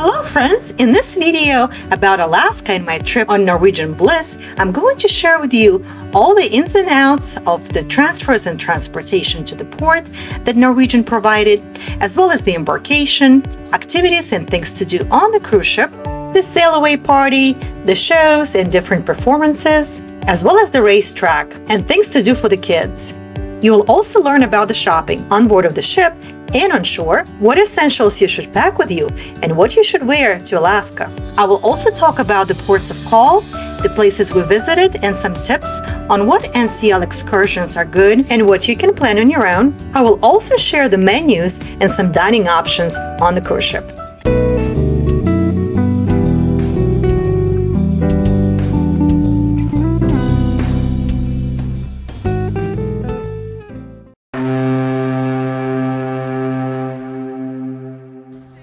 Hello friends! In this video about Alaska and my trip on Norwegian Bliss, I'm going to share with you all the ins and outs of the transfers and transportation to the port that Norwegian provided, as well as the embarkation, activities and things to do on the cruise ship, the sail away party, the shows and different performances, as well as the racetrack and things to do for the kids. You will also learn about the shopping on board of the ship and on shore, what essentials you should pack with you, and what you should wear to Alaska. I will also talk about the ports of call, the places we visited, and some tips on what NCL excursions are good and what you can plan on your own. I will also share the menus and some dining options on the cruise ship.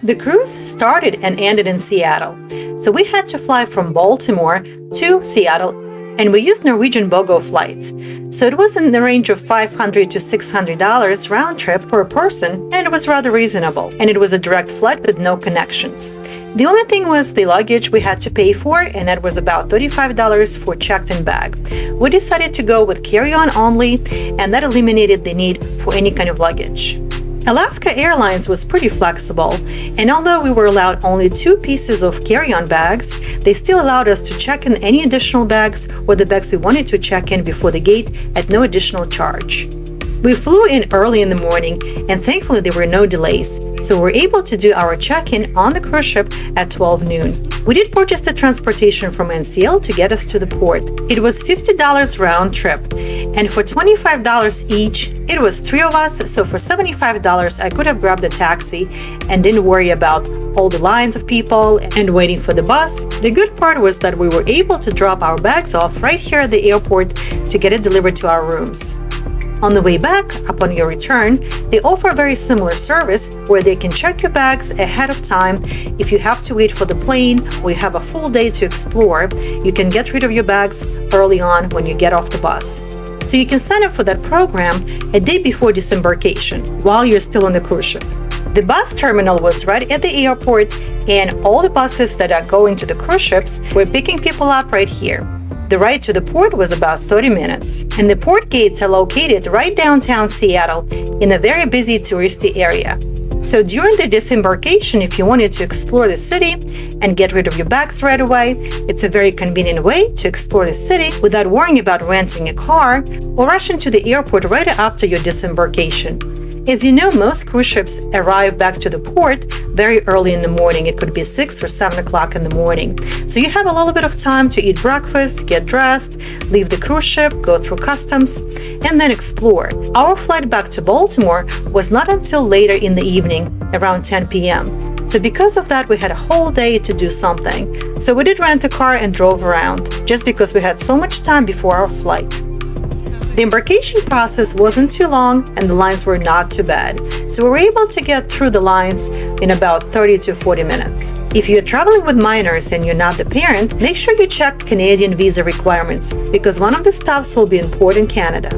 The cruise started and ended in Seattle, so we had to fly from Baltimore to Seattle, and we used Norwegian BOGO flights. So it was in the range of $500 to $600 round trip per person, and it was rather reasonable, and it was a direct flight with no connections. The only thing was the luggage we had to pay for, and that was about $35 for checked-in bag. We decided to go with carry-on only, and that eliminated the need for any kind of luggage. Alaska Airlines was pretty flexible, and although we were allowed only 2 pieces of carry-on bags, they still allowed us to check in any additional bags or the bags we wanted to check in before the gate at no additional charge. We flew in early in the morning, and thankfully there were no delays, so we were able to do our check-in on the cruise ship at 12 noon. We did purchase the transportation from NCL to get us to the port. It was $50 round trip, and for $25 each, it was 3 of us, so for $75 I could have grabbed a taxi and didn't worry about all the lines of people and waiting for the bus. The good part was that we were able to drop our bags off right here at the airport to get it delivered to our rooms. On the way back, upon your return, they offer a very similar service where they can check your bags ahead of time. If you have to wait for the plane or you have a full day to explore, you can get rid of your bags early on when you get off the bus. So you can sign up for that program a day before disembarkation while you're still on the cruise ship. The bus terminal was right at the airport, and all the buses that are going to the cruise ships were picking people up right here. The ride to the port was about 30 minutes, and the port gates are located right downtown Seattle in a very busy touristy area. So during the disembarkation, if you wanted to explore the city and get rid of your bags right away, it's a very convenient way to explore the city without worrying about renting a car or rushing to the airport right after your disembarkation. As you know, most cruise ships arrive back to the port very early in the morning. It could be 6 or 7 o'clock in the morning. So you have a little bit of time to eat breakfast, get dressed, leave the cruise ship, go through customs, and then explore. Our flight back to Baltimore was not until later in the evening, around 10 p.m. So because of that, we had a whole day to do something. So we did rent a car and drove around, just because we had so much time before our flight. The embarkation process wasn't too long and the lines were not too bad, so we were able to get through the lines in about 30 to 40 minutes. If you're traveling with minors and you're not the parent, make sure you check Canadian visa requirements because one of the stops will be in port in Canada.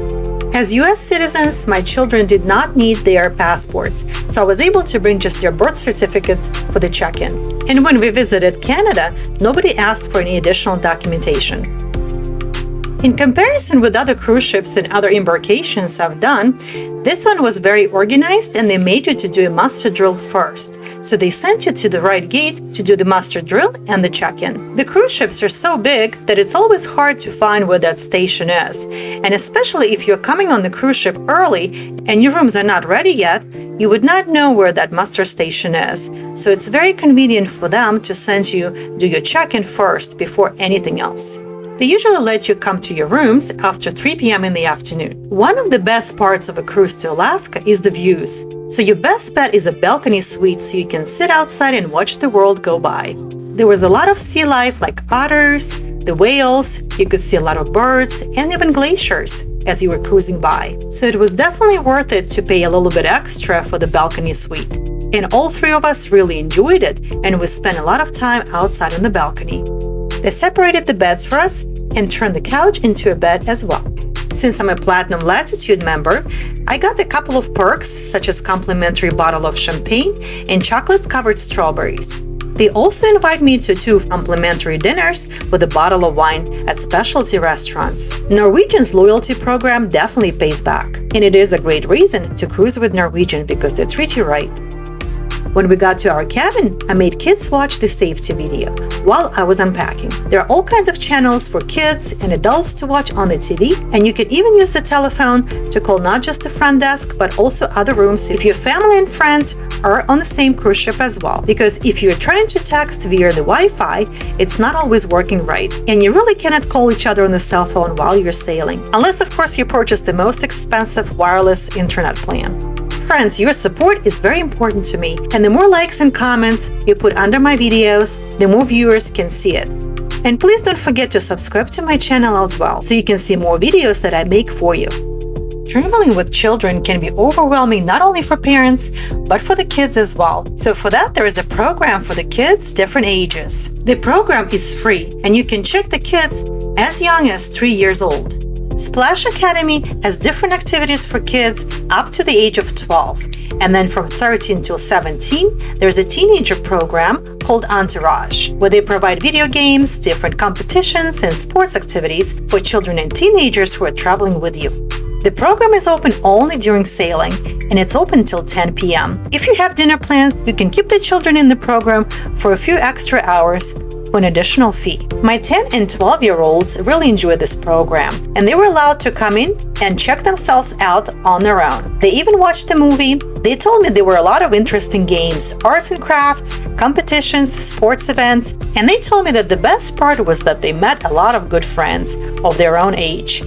As US citizens, my children did not need their passports, so I was able to bring just their birth certificates for the check-in. And when we visited Canada, nobody asked for any additional documentation. In comparison with other cruise ships and other embarkations I've done, this one was very organized, and they made you to do a muster drill first. So they sent you to the right gate to do the muster drill and the check-in. The cruise ships are so big that it's always hard to find where that station is. And especially if you're coming on the cruise ship early and your rooms are not ready yet, you would not know where that muster station is. So it's very convenient for them to send you do your check-in first before anything else. They usually let you come to your rooms after 3 p.m. in the afternoon. One of the best parts of a cruise to Alaska is the views. So your best bet is a balcony suite so you can sit outside and watch the world go by. There was a lot of sea life like otters, the whales, you could see a lot of birds, and even glaciers as you were cruising by. So it was definitely worth it to pay a little bit extra for the balcony suite. And all 3 of us really enjoyed it, and we spent a lot of time outside on the balcony. They separated the beds for us and turned the couch into a bed as well. Since I'm a Platinum Latitude member, I got a couple of perks such as complimentary bottle of champagne and chocolate-covered strawberries. They also invite me to 2 complimentary dinners with a bottle of wine at specialty restaurants. Norwegian's loyalty program definitely pays back, and it is a great reason to cruise with Norwegian because they treat you right. When we got to our cabin, I made kids watch the safety video while I was unpacking. There are all kinds of channels for kids and adults to watch on the TV, and you can even use the telephone to call not just the front desk, but also other rooms if your family and friends are on the same cruise ship as well. Because if you're trying to text via the Wi-Fi, it's not always working right, and you really cannot call each other on the cell phone while you're sailing, unless of course you purchase the most expensive wireless internet plan. Friends, your support is very important to me, and the more likes and comments you put under my videos, the more viewers can see it. And please don't forget to subscribe to my channel as well, so you can see more videos that I make for you. Traveling with children can be overwhelming not only for parents, but for the kids as well. So for that, there is a program for the kids, different ages. The program is free, and you can check the kids as young as 3 years old. Splash Academy has different activities for kids up to the age of 12. And then from 13 till 17, there's a teenager program called Entourage, where they provide video games, different competitions, and sports activities for children and teenagers who are traveling with you. The program is open only during sailing, and it's open till 10 p.m. If you have dinner plans, you can keep the children in the program for a few extra hours for an additional fee. My 10 and 12-year-olds really enjoyed this program, and they were allowed to come in and check themselves out on their own. They even watched the movie. They told me there were a lot of interesting games, arts and crafts, competitions, sports events, and they told me that the best part was that they met a lot of good friends of their own age.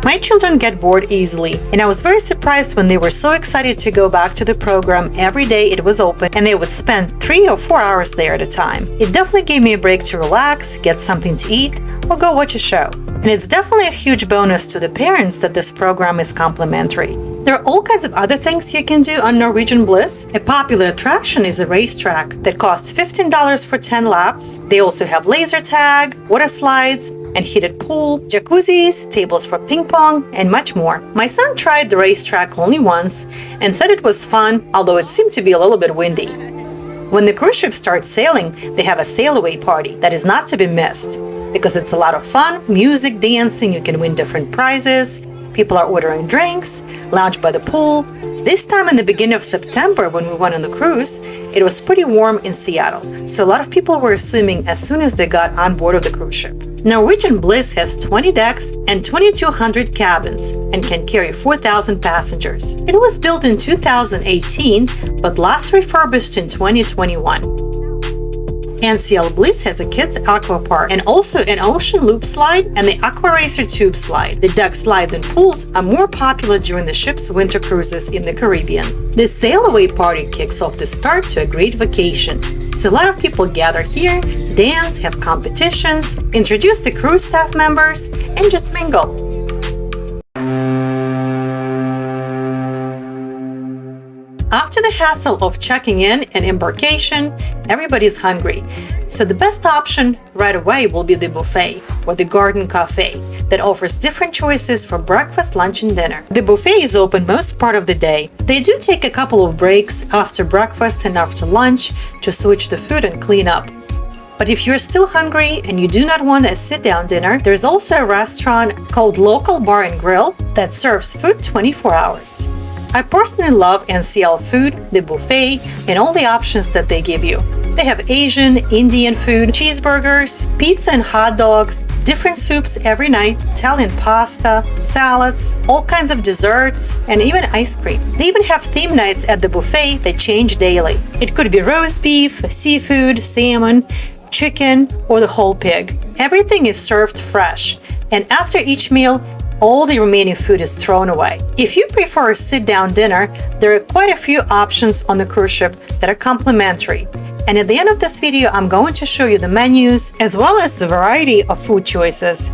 My children get bored easily, and I was very surprised when they were so excited to go back to the program every day it was open, and they would spend 3 or 4 hours there at a time. It definitely gave me a break to relax, get something to eat, or go watch a show. And it's definitely a huge bonus to the parents that this program is complimentary. There are all kinds of other things you can do on Norwegian Bliss. A popular attraction is a racetrack that costs $15 for 10 laps. They also have laser tag, water slides, and heated pool, jacuzzis, tables for ping pong, and much more. My son tried the racetrack only once and said it was fun, although it seemed to be a little bit windy. When the cruise ship starts sailing, they have a sail-away party that is not to be missed because it's a lot of fun, music, dancing, you can win different prizes, people are ordering drinks, lounge by the pool. This time in the beginning of September when we went on the cruise, it was pretty warm in Seattle, so a lot of people were swimming as soon as they got on board of the cruise ship. Norwegian Bliss has 20 decks and 2,200 cabins and can carry 4,000 passengers. It was built in 2018, but last refurbished in 2021. NCL Bliss has a kids aqua park and also an ocean loop slide and the aqua racer tube slide. The duck slides and pools are more popular during the ship's winter cruises in the Caribbean. The sail-away party kicks off the start to a great vacation. So a lot of people gather here, dance, have competitions, introduce the cruise staff members, and just mingle. After the hassle of checking in and embarkation, everybody's hungry. So the best option right away will be the buffet or the garden cafe that offers different choices for breakfast, lunch, and dinner. The buffet is open most part of the day. They do take a couple of breaks after breakfast and after lunch to switch the food and clean up. But if you're still hungry and you do not want a sit-down dinner, there's also a restaurant called Local Bar and Grill that serves food 24 hours. I personally love NCL food, the buffet, and all the options that they give you. They have Asian, Indian food, cheeseburgers, pizza and hot dogs, different soups every night, Italian pasta, salads, all kinds of desserts, and even ice cream. They even have theme nights at the buffet that change daily. It could be roast beef, seafood, salmon, chicken, or the whole pig. Everything is served fresh, and after each meal, all the remaining food is thrown away. If you prefer a sit-down dinner, there are quite a few options on the cruise ship that are complimentary. And at the end of this video, I'm going to show you the menus as well as the variety of food choices.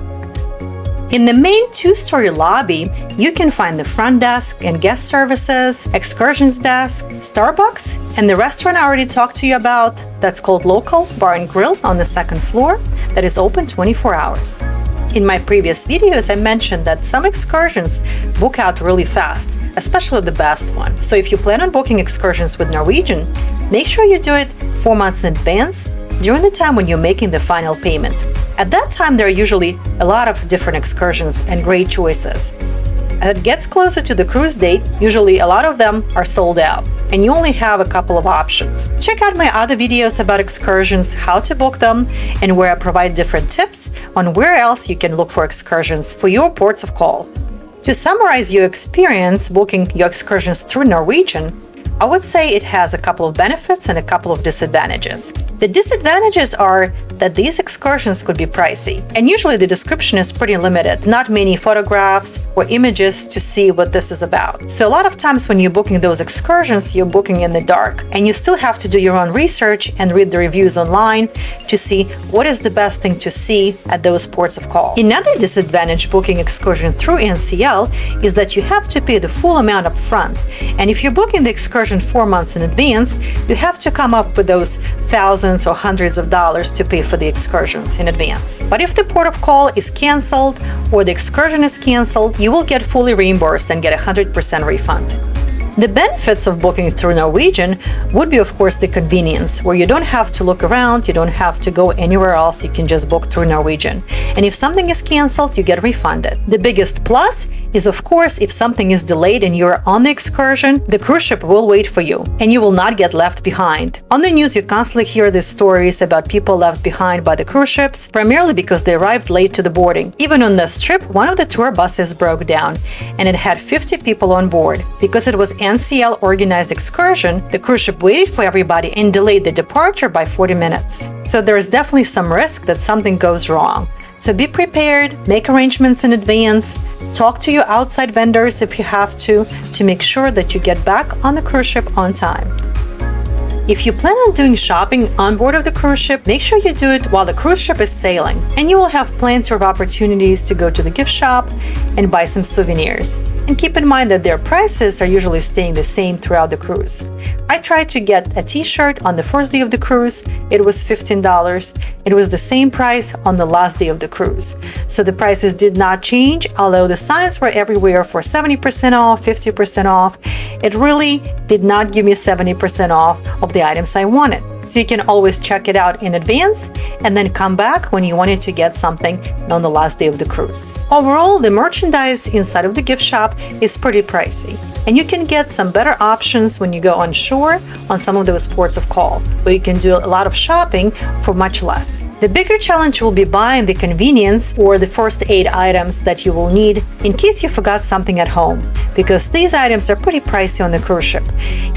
In the main two-story lobby, you can find the front desk and guest services, excursions desk, Starbucks, and the restaurant I already talked to you about that's called Local Bar and Grill on the second floor that is open 24 hours. In my previous videos, I mentioned that some excursions book out really fast, especially the best one. So if you plan on booking excursions with Norwegian, make sure you do it 4 months in advance during the time when you're making the final payment. At that time, there are usually a lot of different excursions and great choices. As it gets closer to the cruise date, usually a lot of them are sold out, and you only have a couple of options. Check out my other videos about excursions, how to book them, and where I provide different tips on where else you can look for excursions for your ports of call. To summarize your experience booking your excursions through Norwegian, I would say it has a couple of benefits and a couple of disadvantages. The disadvantages are that these excursions could be pricey, and usually the description is pretty limited, not many photographs or images to see what this is about. So a lot of times when you're booking those excursions, you're booking in the dark, and you still have to do your own research and read the reviews online to see what is the best thing to see at those ports of call. Another disadvantage booking excursion through NCL is that you have to pay the full amount up front, and if you're booking the excursion 4 months in advance, you have to come up with those thousands or hundreds of dollars to pay for the excursions in advance. But if the port of call is canceled or the excursion is canceled, you will get fully reimbursed and get a 100% refund. The benefits of booking through Norwegian would be, of course, the convenience, where you don't have to look around, you don't have to go anywhere else, you can just book through Norwegian. And if something is canceled, you get refunded. The biggest plus is, of course, if something is delayed and you're on the excursion, the cruise ship will wait for you, and you will not get left behind. On the news, you constantly hear these stories about people left behind by the cruise ships, primarily because they arrived late to the boarding. Even on this trip, one of the tour buses broke down, and it had 50 people on board. Because it was NCL organized excursion, the cruise ship waited for everybody and delayed the departure by 40 minutes. So there is definitely some risk that something goes wrong. So be prepared, make arrangements in advance, talk to your outside vendors if you have to make sure that you get back on the cruise ship on time. If you plan on doing shopping on board of the cruise ship, make sure you do it while the cruise ship is sailing, and you will have plenty of opportunities to go to the gift shop and buy some souvenirs. And keep in mind that their prices are usually staying the same throughout the cruise. I tried to get a t-shirt on the first day of the cruise. It was $15. It was the same price on the last day of the cruise. So the prices did not change, although the signs were everywhere for 70% off, 50% off. It really did not give me 70% off of the items I wanted. So you can always check it out in advance and then come back when you wanted to get something on the last day of the cruise. Overall, the merchandise inside of the gift shop is pretty pricey, and you can get some better options when you go on shore on some of those ports of call, where you can do a lot of shopping for much less. The bigger challenge will be buying the convenience or the first aid items that you will need in case you forgot something at home, because these items are pretty pricey on the cruise ship.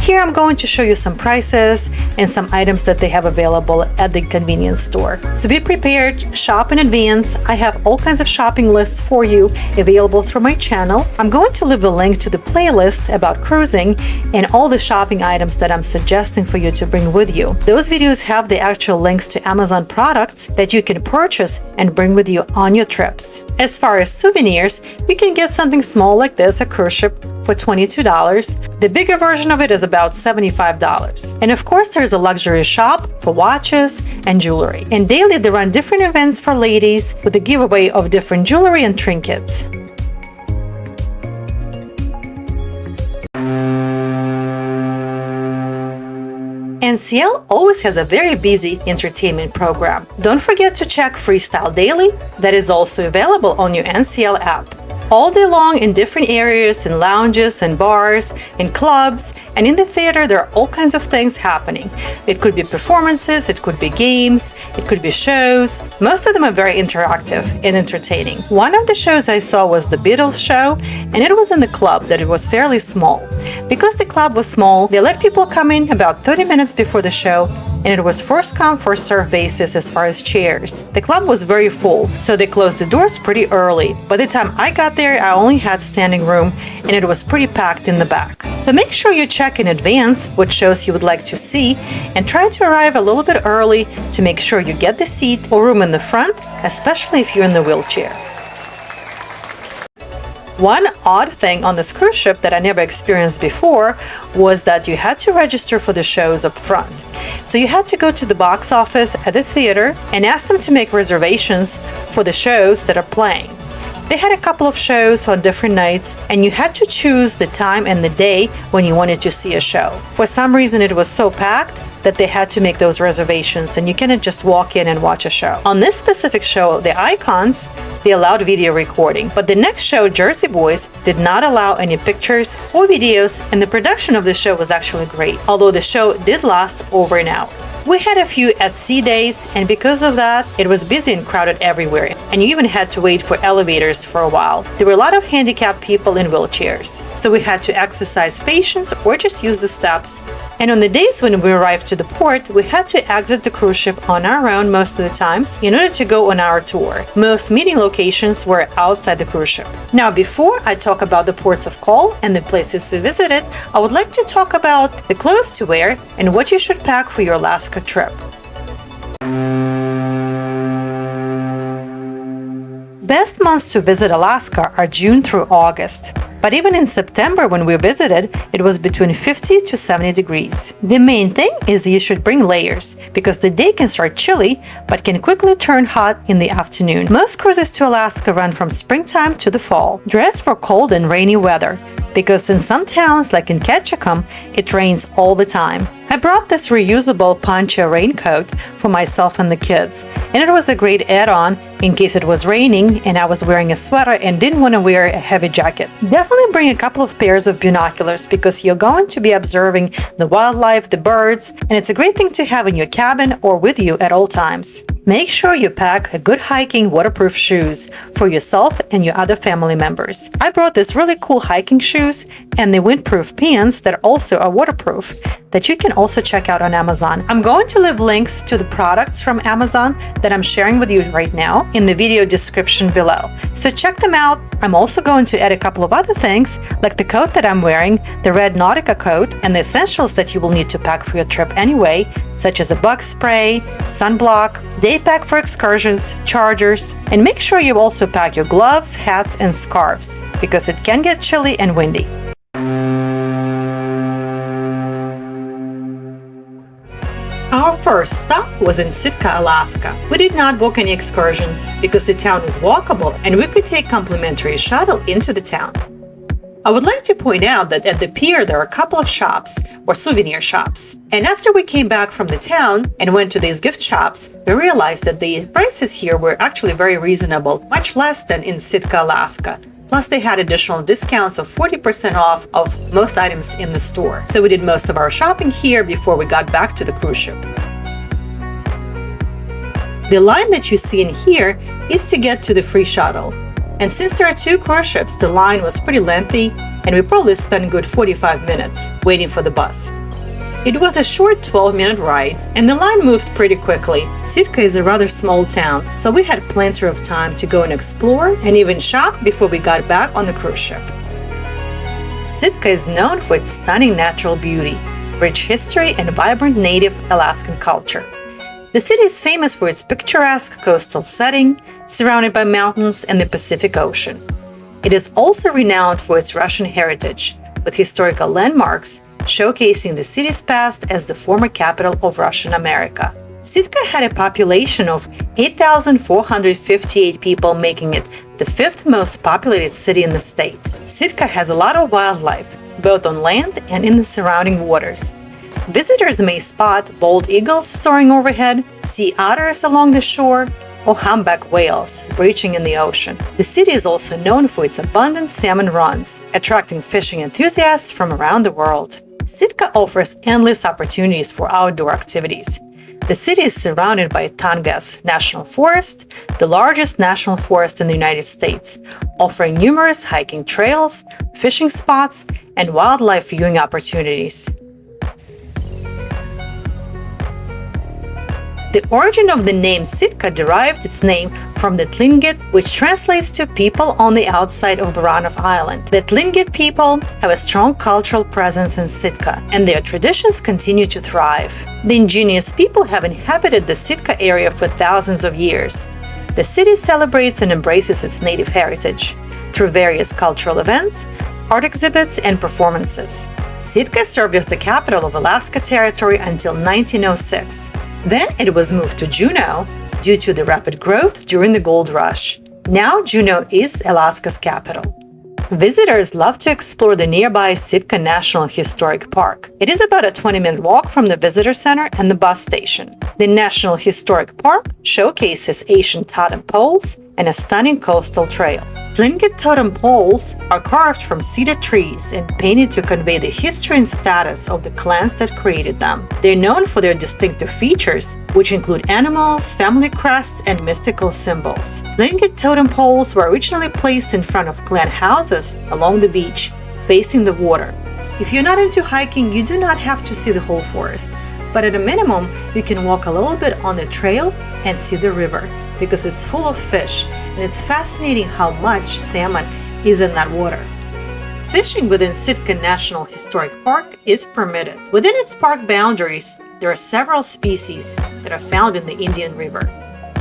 Here I'm going to show you some prices and some items that they have available at the convenience store. So be prepared, shop in advance. I have all kinds of shopping lists for you available through my channel. I'm going to leave a link to the playlist about cruising and all the shopping items that I'm suggesting for you to bring with you. Those videos have the actual links to Amazon products that you can purchase and bring with you on your trips. As far as souvenirs, you can get something small like this, a cruise ship, for $22. The bigger version of it is about $75. And of course, there's a luxury shop for watches and jewelry. And daily they run different events for ladies with a giveaway of different jewelry and trinkets. NCL always has a very busy entertainment program. Don't forget to check Freestyle Daily, that is also available on your NCL app. All day long in different areas, in lounges and bars, in clubs, and in the theater, there are all kinds of things happening. It could be performances, it could be games, it could be shows. Most of them are very interactive and entertaining. One of the shows I saw was the Beatles show, and it was in the club that it was fairly small. Because the club was small, they let people come in about 30 minutes before the show, and it was first come, first served basis as far as chairs. The club was very full, so they closed the doors pretty early. By the time I got there, I only had standing room, and it was pretty packed in the back. So make sure you check in advance what shows you would like to see, and try to arrive a little bit early to make sure you get the seat or room in the front, especially if you're in the wheelchair. One odd thing on this cruise ship that I never experienced before was that you had to register for the shows up front. So you had to go to the box office at the theater and ask them to make reservations for the shows that are playing. They had a couple of shows on different nights, and you had to choose the time and the day when you wanted to see a show. For some reason, it was so packed that they had to make those reservations, and you cannot just walk in and watch a show. On this specific show, the Icons, they allowed video recording, but the next show, Jersey Boys, did not allow any pictures or videos, and the production of the show was actually great, although the show did last over an hour. We had a few at-sea days, and because of that, it was busy and crowded everywhere, and you even had to wait for elevators for a while. There were a lot of handicapped people in wheelchairs, so we had to exercise patience or just use the steps. And on the days when we arrived to the port, we had to exit the cruise ship on our own most of the times in order to go on our tour. Most meeting locations were outside the cruise ship. Now, before I talk about the ports of call and the places we visited, I would like to talk about the clothes to wear and what you should pack for your Alaska trip. Best months to visit Alaska are June through August. But even in September when we visited, it was between 50 to 70 degrees. The main thing is you should bring layers, because the day can start chilly, but can quickly turn hot in the afternoon. Most cruises to Alaska run from springtime to the fall. Dress for cold and rainy weather, because in some towns, like in Ketchikan, it rains all the time. I brought this reusable poncho raincoat for myself and the kids, and it was a great add-on in case it was raining and I was wearing a sweater and didn't want to wear a heavy jacket. Definitely bring a couple of pairs of binoculars, because you're going to be observing the wildlife, the birds, and it's a great thing to have in your cabin or with you at all times. Make sure you pack a good hiking waterproof shoes for yourself and your other family members. I brought these really cool hiking shoes and the windproof pants that also are waterproof that you can also check out on Amazon. I'm going to leave links to the products from Amazon that I'm sharing with you right now in the video description below. So check them out. I'm also going to add a couple of other things, like the coat that I'm wearing, the red Nautica coat, and the essentials that you will need to pack for your trip anyway, such as a bug spray, sunblock, day pack for excursions, chargers, and make sure you also pack your gloves, hats, and scarves, because it can get chilly and windy. Our first stop was in Sitka, Alaska. We did not book any excursions because the town is walkable and we could take complimentary shuttle into the town. I would like to point out that at the pier there are a couple of shops or souvenir shops. And after we came back from the town and went to these gift shops, we realized that the prices here were actually very reasonable, much less than in Sitka, Alaska. Plus, they had additional discounts of 40% off of most items in the store. So we did most of our shopping here before we got back to the cruise ship. The line that you see in here is to get to the free shuttle. And since there are two cruise ships, the line was pretty lengthy, and we probably spent a good 45 minutes waiting for the bus. It was a short 12-minute ride, and the line moved pretty quickly. Sitka is a rather small town, so we had plenty of time to go and explore and even shop before we got back on the cruise ship. Sitka is known for its stunning natural beauty, rich history, and vibrant native Alaskan culture. The city is famous for its picturesque coastal setting, surrounded by mountains and the Pacific Ocean. It is also renowned for its Russian heritage, with historical landmarks showcasing the city's past as the former capital of Russian America. Sitka had a population of 8,458 people, making it the fifth most populated city in the state. Sitka has a lot of wildlife, both on land and in the surrounding waters. Visitors may spot bald eagles soaring overhead, sea otters along the shore, or humpback whales breaching in the ocean. The city is also known for its abundant salmon runs, attracting fishing enthusiasts from around the world. Sitka offers endless opportunities for outdoor activities. The city is surrounded by Tongass National Forest, the largest national forest in the United States, offering numerous hiking trails, fishing spots, and wildlife viewing opportunities. The origin of the name Sitka derived its name from the Tlingit, which translates to people on the outside of Baranof Island. The Tlingit people have a strong cultural presence in Sitka, and their traditions continue to thrive. The indigenous people have inhabited the Sitka area for thousands of years. The city celebrates and embraces its native heritage. through various cultural events, art exhibits, and performances. Sitka served as the capital of Alaska Territory until 1906. Then it was moved to Juneau due to the rapid growth during the gold rush. Now Juneau is Alaska's capital. Visitors love to explore the nearby Sitka National Historic Park. It is about a 20-minute walk from the visitor center and the bus station. The National Historic Park showcases ancient totem poles and a stunning coastal trail. Tlingit totem poles are carved from cedar trees and painted to convey the history and status of the clans that created them. They're known for their distinctive features, which include animals, family crests, and mystical symbols. Tlingit totem poles were originally placed in front of clan houses along the beach, facing the water. If you're not into hiking, you do not have to see the whole forest, but at a minimum, you can walk a little bit on the trail and see the river, because it's full of fish, and it's fascinating how much salmon is in that water. Fishing within Sitka National Historic Park is permitted. Within its park boundaries, there are several species that are found in the Indian River.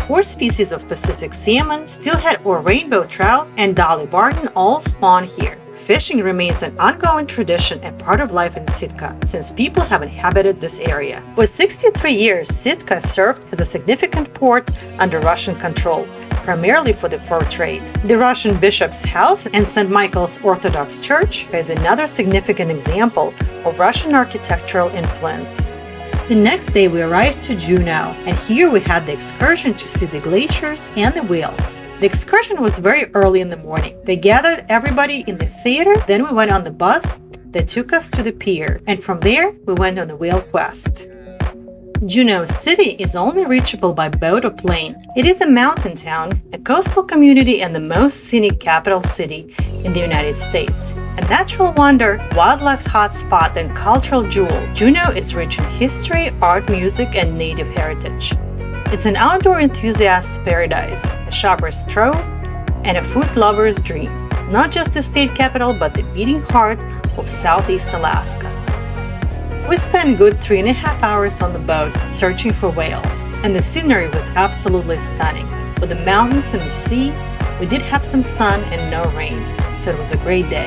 4 species of Pacific salmon, steelhead or rainbow trout, and dolly Barton all spawn here. Fishing remains an ongoing tradition and part of life in Sitka since people have inhabited this area. For 63 years, Sitka served as a significant port under Russian control, primarily for the fur trade. The Russian Bishop's House and St. Michael's Orthodox Church is another significant example of Russian architectural influence. The next day we arrived to Juneau, and here we had the excursion to see the glaciers and the whales. The excursion was very early in the morning. They gathered everybody in the theater, then we went on the bus that took us to the pier, and from there we went on the whale quest. Juneau City is only reachable by boat or plane. It is a mountain town, a coastal community, and the most scenic capital city in the United States. A natural wonder, wildlife hotspot, and cultural jewel, Juneau is rich in history, art, music, and native heritage. It's an outdoor enthusiast's paradise, a shopper's trove, and a food lover's dream. Not just the state capital, but the beating heart of Southeast Alaska. We spent good 3.5 hours on the boat searching for whales, and the scenery was absolutely stunning. With the mountains and the sea, we did have some sun and no rain, so it was a great day.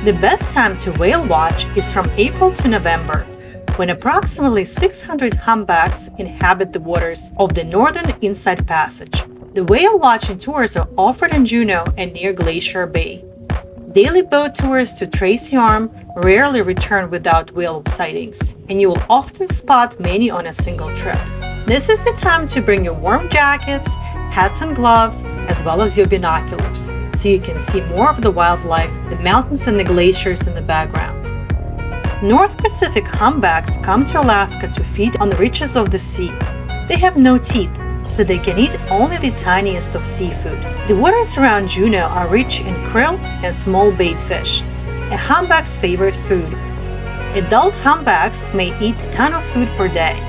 The best time to whale watch is from April to November, when approximately 600 humpbacks inhabit the waters of the northern Inside Passage. The whale watching tours are offered in Juneau and near Glacier Bay. Daily boat tours to Tracy Arm rarely return without whale sightings, and you will often spot many on a single trip. This is the time to bring your warm jackets, hats and gloves, as well as your binoculars, so you can see more of the wildlife, the mountains and the glaciers in the background. North Pacific humpbacks come to Alaska to feed on the riches of the sea. They have no teeth, so they can eat only the tiniest of seafood. The waters around Juneau are rich in krill and small bait fish, a humpback's favorite food. Adult humpbacks may eat a ton of food per day.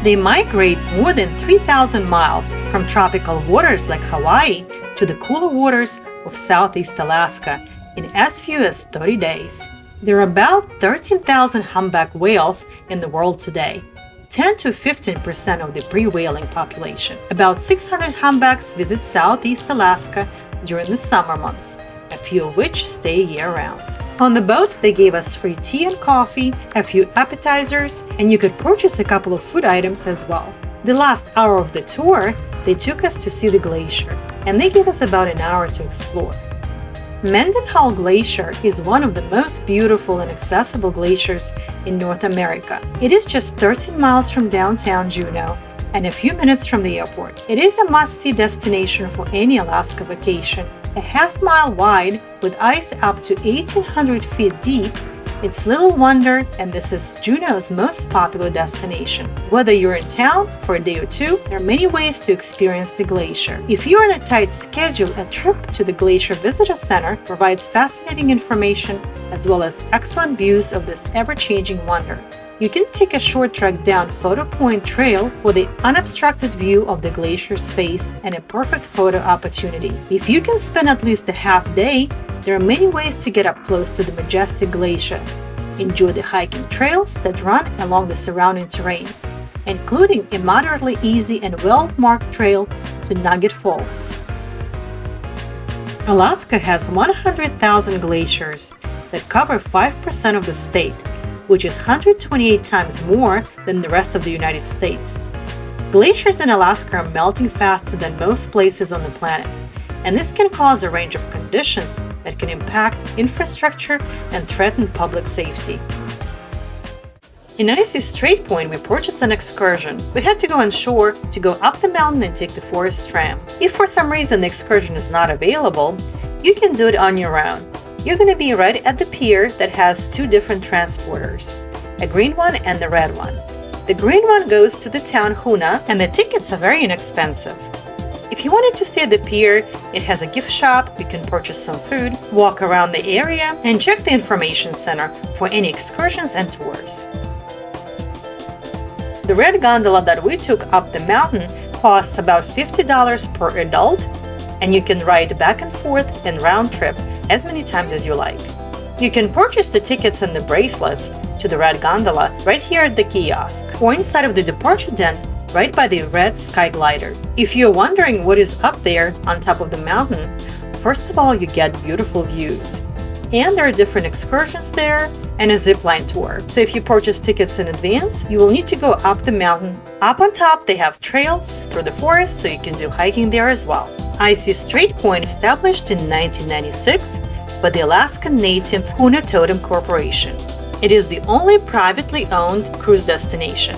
They migrate more than 3,000 miles from tropical waters like Hawaii to the cooler waters of Southeast Alaska in as few as 30 days. There are about 13,000 humpback whales in the world today, 10 to 15% of the pre-whaling population. About 600 humpbacks visit Southeast Alaska during the summer months, a few of which stay year-round. On the boat, they gave us free tea and coffee, a few appetizers, and you could purchase a couple of food items as well. The last hour of the tour, they took us to see the glacier, and they gave us about an hour to explore. Mendenhall Glacier is one of the most beautiful and accessible glaciers in North America. It is just 13 miles from downtown Juneau and a few minutes from the airport. It is a must-see destination for any Alaska vacation. A half-mile wide with ice up to 1,800 feet deep, it's little wonder, and this is Juneau's most popular destination. Whether you're in town for a day or two, there are many ways to experience the glacier. If you're on a tight schedule, a trip to the Glacier Visitor Center provides fascinating information as well as excellent views of this ever-changing wonder. You can take a short trek down Photo Point Trail for the unobstructed view of the glacier's face and a perfect photo opportunity. If you can spend at least a half day, there are many ways to get up close to the majestic glacier. Enjoy the hiking trails that run along the surrounding terrain, including a moderately easy and well-marked trail to Nugget Falls. Alaska has 100,000 glaciers that cover 5% of the state, which is 128 times more than the rest of the United States. Glaciers in Alaska are melting faster than most places on the planet, and this can cause a range of conditions that can impact infrastructure and threaten public safety. In icy Strait Point, we purchased an excursion. We had to go on shore to go up the mountain and take the forest tram. If for some reason the excursion is not available, you can do it on your own. You're going to be right at the pier that has two different transporters, a green one and the red one. The green one goes to the town Hoonah, and the tickets are very inexpensive. If you wanted to stay at the pier, it has a gift shop, you can purchase some food, walk around the area, and check the information center for any excursions and tours. The red gondola that we took up the mountain costs about $50 per adult, and you can ride back and forth and round trip as many times as you like. You can purchase the tickets and the bracelets to the red gondola right here at the kiosk, or inside of the departure den right by the red sky glider. If you're wondering what is up there on top of the mountain, first of all, you get beautiful views. And there are different excursions there and a zipline tour. So if you purchase tickets in advance, you will need to go up the mountain. Up on top, they have trails through the forest, so you can do hiking there as well. Icy Strait Point, established in 1996 by the Alaskan native Hoonah Totem Corporation. It is the only privately owned cruise destination.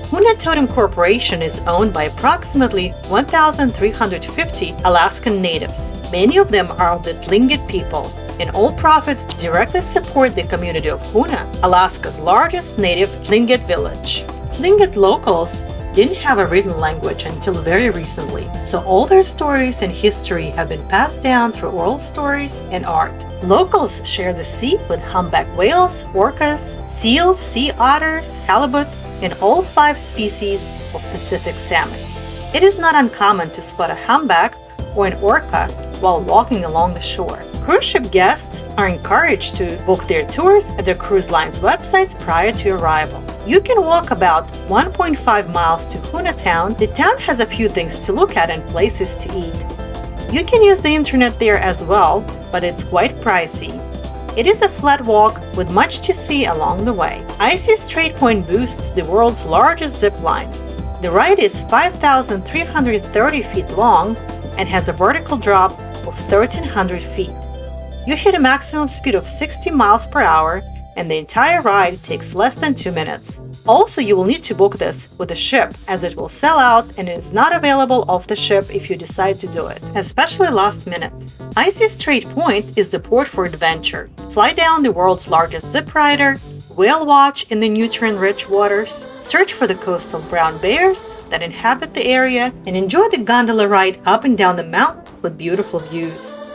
Hoonah Totem Corporation is owned by approximately 1,350 Alaskan natives. Many of them are of the Tlingit people, and all profits directly support the community of Hoonah, Alaska's largest native Tlingit village. Tlingit locals didn't have a written language until very recently, so all their stories and history have been passed down through oral stories and art. Locals share the sea with humpback whales, orcas, seals, sea otters, halibut, and all 5 species of Pacific salmon. It is not uncommon to spot a humpback or an orca while walking along the shore. Cruise ship guests are encouraged to book their tours at their cruise line's websites prior to arrival. You can walk about 1.5 miles to Hoonah Town. The town has a few things to look at and places to eat. You can use the internet there as well, but it's quite pricey. It is a flat walk with much to see along the way. Icy Strait Point boasts the world's largest zip line. The ride is 5,330 feet long and has a vertical drop of 1,300 feet. You hit a maximum speed of 60 miles per hour, and the entire ride takes less than 2 minutes. Also, you will need to book this with a ship, as it will sell out and it is not available off the ship if you decide to do it, especially last minute. Icy Strait Point is the port for adventure. Fly down the world's largest zip rider, whale watch in the nutrient-rich waters, search for the coastal brown bears that inhabit the area, and enjoy the gondola ride up and down the mountain with beautiful views.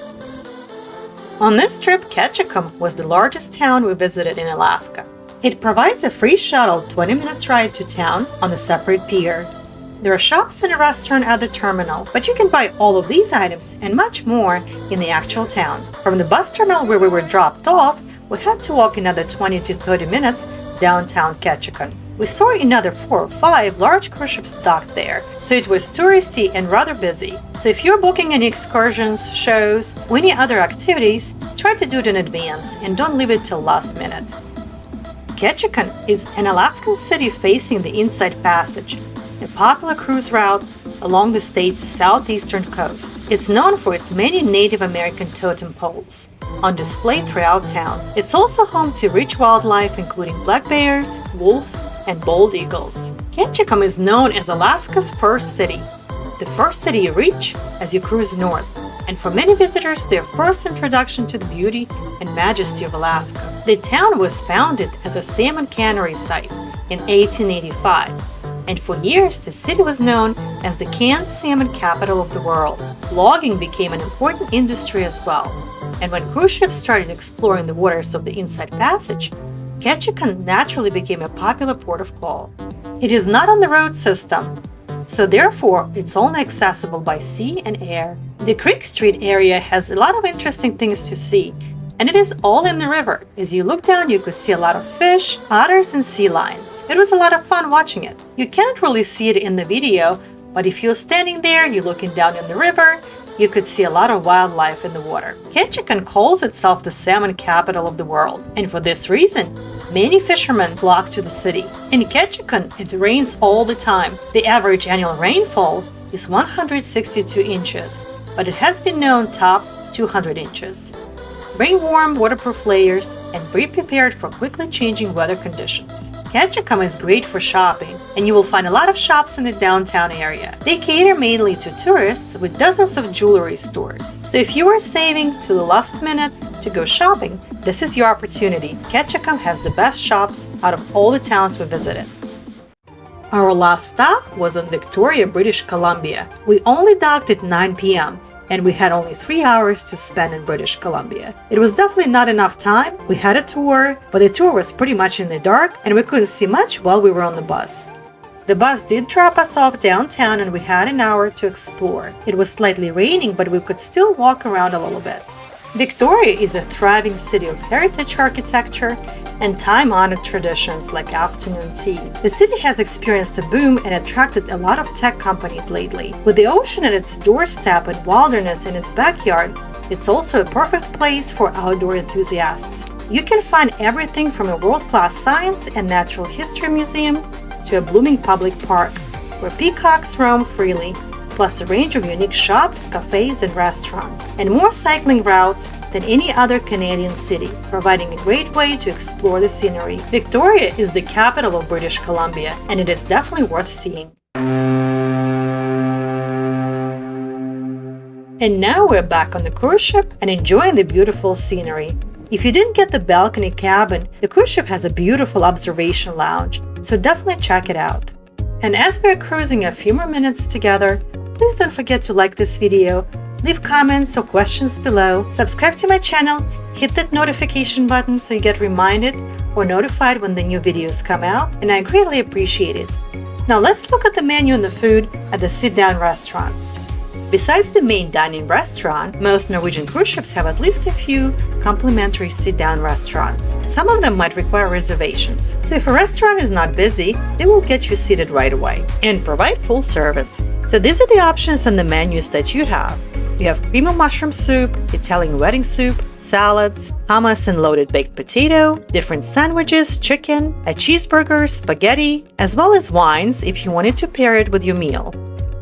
On this trip, Ketchikan was the largest town we visited in Alaska. It provides a free shuttle 20 minutes ride to town on a separate pier. There are shops and a restaurant at the terminal, but you can buy all of these items and much more in the actual town. From the bus terminal where we were dropped off, we had to walk another 20 to 30 minutes downtown Ketchikan. We saw another 4 or 5 large cruise ships docked there, so it was touristy and rather busy. So if you're booking any excursions, shows, or any other activities, try to do it in advance and don't leave it till last minute. Ketchikan is an Alaskan city facing the Inside Passage, a popular cruise route along the state's southeastern coast. It's known for its many Native American totem poles on display throughout town. It's also home to rich wildlife including black bears, wolves, and bald eagles. Ketchikan is known as Alaska's first city, the first city you reach as you cruise north, and for many visitors, their first introduction to the beauty and majesty of Alaska. The town was founded as a salmon cannery site in 1885, and for years the city was known as the canned salmon capital of the world. Logging became an important industry as well, and when cruise ships started exploring the waters of the Inside Passage, Ketchikan naturally became a popular port of call. It is not on the road system, so therefore it's only accessible by sea and air. The Creek Street area has a lot of interesting things to see, and it is all in the river. As you look down, you could see a lot of fish, otters, and sea lions. It was a lot of fun watching it. You cannot really see it in the video, but if you're standing there, you're looking down in the river, You could see a lot of wildlife in the water. Ketchikan calls itself the salmon capital of the world, and for this reason, many fishermen flock to the city. In Ketchikan, it rains all the time. The average annual rainfall is 162 inches, but it has been known top 200 inches. Bring warm, waterproof layers and be prepared for quickly changing weather conditions. Ketchikan is great for shopping, and you will find a lot of shops in the downtown area. They cater mainly to tourists with dozens of jewelry stores. So if you are saving to the last minute to go shopping, this is your opportunity. Ketchikan has the best shops out of all the towns we visited. Our last stop was on Victoria, British Columbia. We only docked at 9 p.m. and we had only 3 hours to spend in British Columbia. It was definitely not enough time. We had a tour, but the tour was pretty much in the dark and we couldn't see much while we were on the bus. The bus did drop us off downtown and we had an hour to explore. It was slightly raining, but we could still walk around a little bit. Victoria is a thriving city of heritage architecture and time-honored traditions like afternoon tea. The city has experienced a boom and attracted a lot of tech companies lately. With the ocean at its doorstep and wilderness in its backyard, it's also a perfect place for outdoor enthusiasts. You can find everything from a world-class science and natural history museum to a blooming public park, where peacocks roam freely, plus a range of unique shops, cafes, and restaurants, and more cycling routes than any other Canadian city, providing a great way to explore the scenery. Victoria is the capital of British Columbia, and it is definitely worth seeing. And now we're back on the cruise ship and enjoying the beautiful scenery. If you didn't get the balcony cabin, the cruise ship has a beautiful observation lounge, so definitely check it out. And as we're cruising a few more minutes together, please don't forget to like this video, leave comments or questions below, subscribe to my channel, hit that notification button so you get reminded or notified when the new videos come out, and I greatly appreciate it. Now let's look at the menu and the food at the sit-down restaurants. Besides the main dining restaurant, most Norwegian cruise ships have at least a few complimentary sit-down restaurants. Some of them might require reservations. So if a restaurant is not busy, they will get you seated right away and provide full service. So these are the options and the menus that you have. We have cream of mushroom soup, Italian wedding soup, salads, hummus and loaded baked potato, different sandwiches, chicken, a cheeseburger, spaghetti, as well as wines if you wanted to pair it with your meal.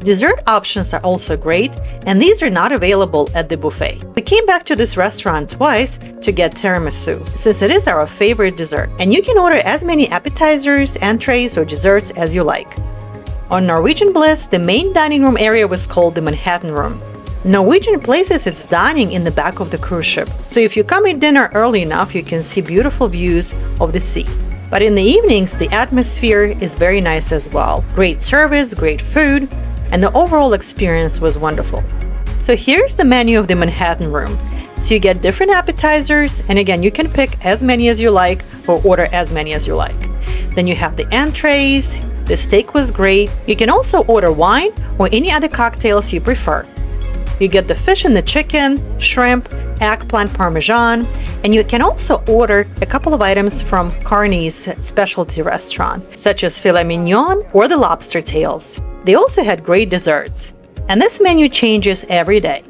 Dessert options are also great, and these are not available at the buffet. We came back to this restaurant twice to get tiramisu, since it is our favorite dessert, and you can order as many appetizers, entrees, or desserts as you like. On Norwegian Bliss, the main dining room area was called the Manhattan Room. Norwegian places its dining in the back of the cruise ship, so if you come eat dinner early enough, you can see beautiful views of the sea. But in the evenings, the atmosphere is very nice as well. Great service, great food, and the overall experience was wonderful. So here's the menu of the Manhattan Room. So you get different appetizers, and again, you can pick as many as you like or order as many as you like. Then you have the entrees, the steak was great. You can also order wine or any other cocktails you prefer. You get the fish and the chicken, shrimp, eggplant parmesan, and you can also order a couple of items from Carney's specialty restaurant, such as filet mignon or the lobster tails. They also had great desserts, and this menu changes every day.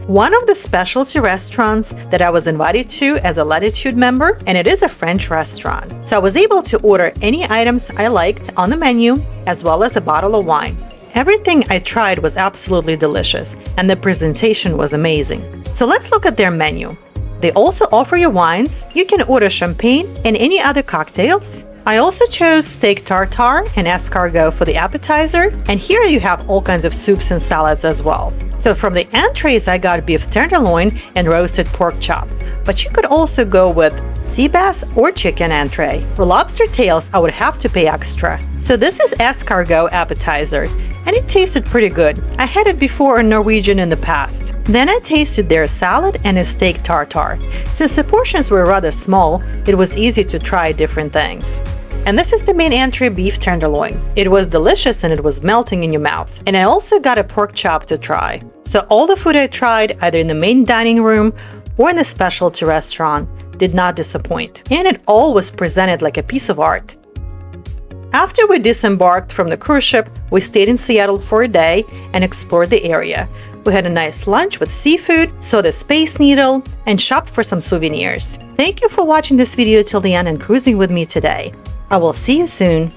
One of the specialty restaurants that I was invited to as a Latitude member, and it is a French restaurant. So I was able to order any items I liked on the menu, as well as a bottle of wine. Everything I tried was absolutely delicious, and the presentation was amazing. So let's look at their menu. They also offer you wines. You can order champagne and any other cocktails. I also chose steak tartare and escargot for the appetizer, and here you have all kinds of soups and salads as well. So from the entrees, I got beef tenderloin and roasted pork chop, but you could also go with sea bass or chicken entree. For lobster tails, I would have to pay extra. So this is escargot appetizer, and it tasted pretty good. I had it before in Norwegian in the past. Then I tasted their salad and a steak tartare. Since the portions were rather small, it was easy to try different things. And this is the main entree, beef tenderloin. It was delicious and it was melting in your mouth. And I also got a pork chop to try. So all the food I tried, either in the main dining room or in the specialty restaurant, did not disappoint. And it all was presented like a piece of art. After we disembarked from the cruise ship, we stayed in Seattle for a day and explored the area. We had a nice lunch with seafood, saw the Space Needle, and shopped for some souvenirs. Thank you for watching this video till the end and cruising with me today. I will see you soon.